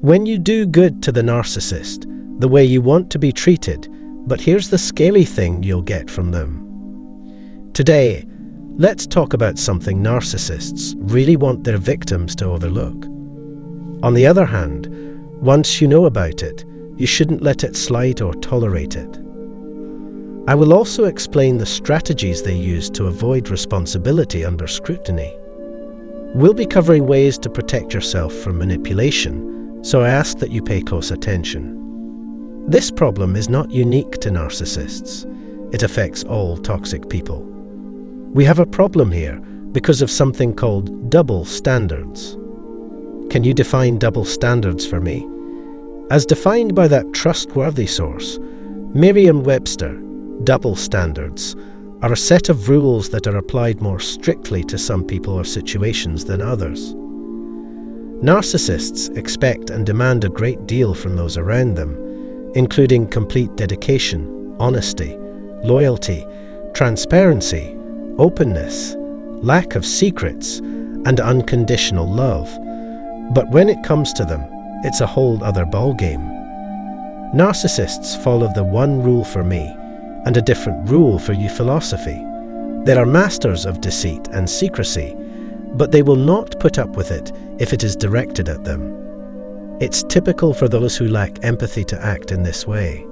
When you do good to the narcissist, the way you want to be treated, but here's the scary thing you'll get from them. Today, let's talk about something narcissists really want their victims to overlook. On the other hand, once you know about it, you shouldn't let it slide or tolerate it. I will also explain the strategies they use to avoid responsibility under scrutiny. We'll be covering ways to protect yourself from manipulation, so I ask that you pay close attention. This problem is not unique to narcissists. It affects all toxic people. We have a problem here because of something called double standards. Can you define double standards for me? As defined by that trustworthy source, Merriam-Webster, double standards are a set of rules that are applied more strictly to some people or situations than others. Narcissists expect and demand a great deal from those around them, including complete dedication, honesty, loyalty, transparency, openness, lack of secrets, and unconditional love. But when it comes to them, it's a whole other ballgame. Narcissists follow the one rule for me and a different rule for you philosophy. They are masters of deceit and secrecy, but they will not put up with it if it is directed at them. It's typical for those who lack empathy to act in this way.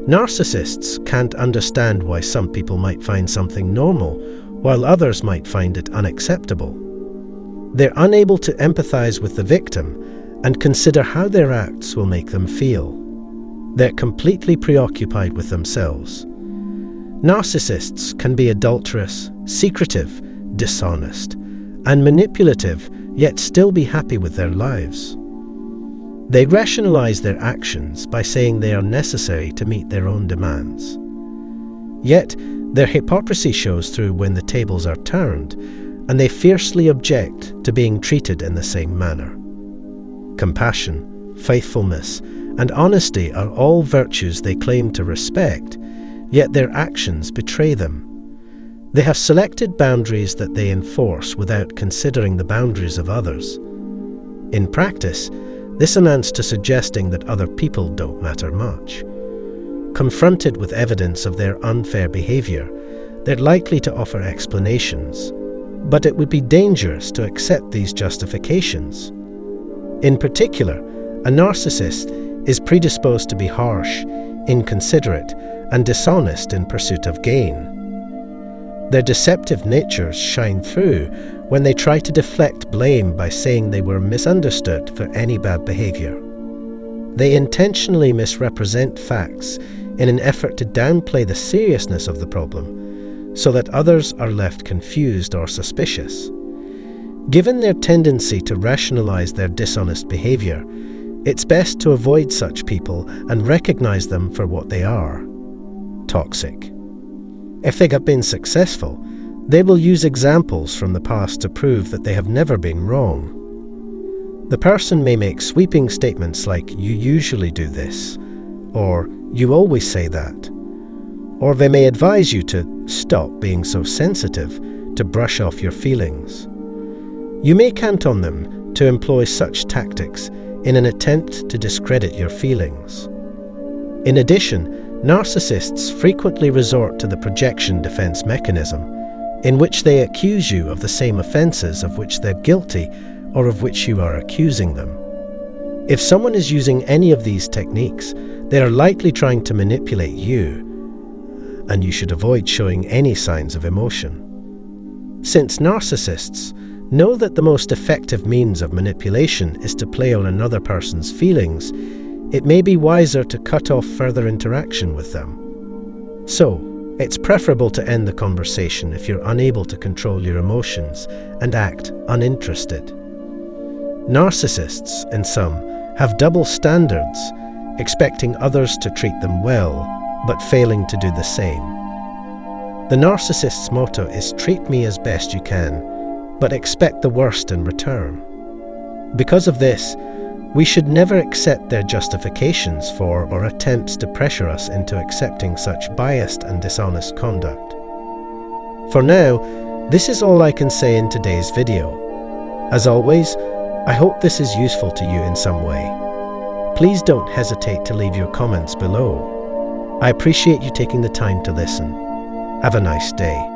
Narcissists can't understand why some people might find something normal, while others might find it unacceptable. They're unable to empathize with the victim and consider how their acts will make them feel. They're completely preoccupied with themselves. Narcissists can be adulterous, secretive, dishonest, and manipulative, yet still be happy with their lives. They rationalize their actions by saying they are necessary to meet their own demands. Yet, their hypocrisy shows through when the tables are turned, and they fiercely object to being treated in the same manner. Compassion, faithfulness, and honesty are all virtues they claim to respect, yet their actions betray them. They have selected boundaries that they enforce without considering the boundaries of others. In practice, this amounts to suggesting that other people don't matter much. Confronted with evidence of their unfair behavior, they're likely to offer explanations, but it would be dangerous to accept these justifications. In particular, a narcissist is predisposed to be harsh, inconsiderate, and dishonest in pursuit of gain. Their deceptive natures shine through when they try to deflect blame by saying they were misunderstood for any bad behavior. They intentionally misrepresent facts in an effort to downplay the seriousness of the problem, so that others are left confused or suspicious. Given their tendency to rationalize their dishonest behavior, it's best to avoid such people and recognize them for what they are: toxic. If they have been successful, they will use examples from the past to prove that they have never been wrong. The person may make sweeping statements like, "You usually do this," or "You always say that." Or they may advise you to stop being so sensitive, to brush off your feelings. You may count on them to employ such tactics in an attempt to discredit your feelings. In addition, narcissists frequently resort to the projection defense mechanism, in which they accuse you of the same offenses of which they're guilty or of which you are accusing them. If someone is using any of these techniques, they are likely trying to manipulate you, and you should avoid showing any signs of emotion. Since narcissists know that the most effective means of manipulation is to play on another person's feelings, it may be wiser to cut off further interaction with them. So, it's preferable to end the conversation if you're unable to control your emotions and act uninterested. Narcissists, in sum, have double standards, expecting others to treat them well, but failing to do the same. The narcissist's motto is "treat me as best you can, but expect the worst in return." Because of this, we should never accept their justifications for or attempts to pressure us into accepting such biased and dishonest conduct. For now, this is all I can say in today's video. As always, I hope this is useful to you in some way. Please don't hesitate to leave your comments below. I appreciate you taking the time to listen. Have a nice day.